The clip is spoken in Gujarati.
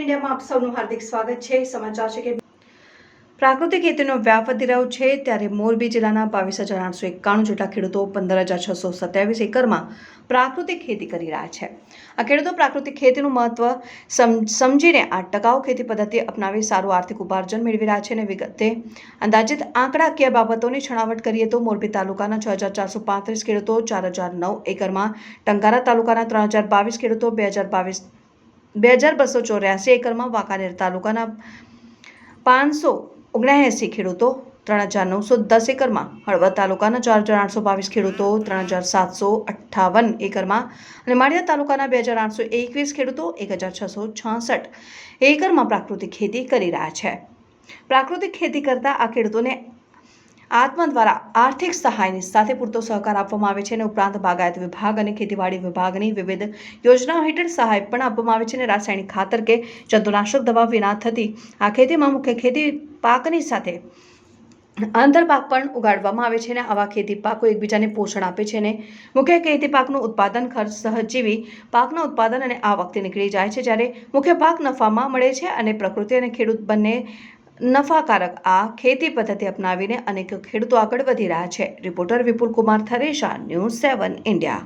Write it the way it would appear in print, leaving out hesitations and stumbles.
ઇન્ડિયામાં આપ સૌનું હાર્દિક સ્વાગત છે। સમાચાર છે કે પ્રાકૃતિક ખેતીનો વ્યાપ વધી રહ્યો છે ત્યારે મોરબી જિલ્લાના 22,891 જેટલા ખેડૂતો 15,627 એકરમાં પ્રાકૃતિક ખેતી કરી રહ્યા છે। આ ખેડૂતો પ્રાકૃતિક ખેતીનું મહત્વ સમજીને આ ટકાઉ ખેતી પદ્ધતિ અપનાવી સારું આર્થિક ઉપાર્જન મેળવી રહ્યા છે અને વિગતે અંદાજિત આંકડાકીય બાબતોની છણાવટ કરીએ તો મોરબી તાલુકાના 6,435 ખેડૂતો 4,009 એકરમાં, ટંકારા તાલુકાના 3,022 ખેડૂતો 2,284 એકરમાં, વાંકાનેર તાલુકાના 579 ખેડૂતો 3,910 એકરમાં, હળવદ તાલુકાના 4,822 ખેડૂતો 3,758 એકરમાં અને માળિયા તાલુકાના 2,821 ખેડૂતો 1,666 એકરમાં પ્રાકૃતિક ખેતી કરી રહ્યા છે। પ્રાકૃતિક ખેતી કરતા આ ખેડૂતોને આત્મા દ્વારા આર્થિક સહાયની સાથે પૂરતો સહકાર આપવામાં આવે છે અને ઉપરાંત બાગાયત વિભાગ અને ખેતીવાડી વિભાગની વિવિધ યોજનાઓ હેઠળ સહાય પણ આપવામાં આવે છે અને રાસાયણિક ખાતર કે જંતુનાશક દવા વિના થતી આ ખેતીમાં મુખ્ય ખેતી પાકની સાથે આંતર પાક પણ ઉગાડવામાં આવે છે અને આવા ખેતી પાકો એકબીજાને પોષણ આપે છે અને મુખ્ય ખેતી પાકનું ઉત્પાદન ખર્ચ સહજીવી પાકના ઉત્પાદન અને આવકથી નીકળી જાય છે જ્યારે મુખ્ય પાક નફામાં મળે છે અને પ્રકૃતિ અને ખેડૂત બંને નફાકારક આ ખેતી પદ્ધતિ અપનાવીને અનેક ખેડૂતો આગળ વધી રહ્યા છે। રિપોર્ટર વિપુલ કુમાર થરેશા, ન્યૂઝ 7 ઇન્ડિયા।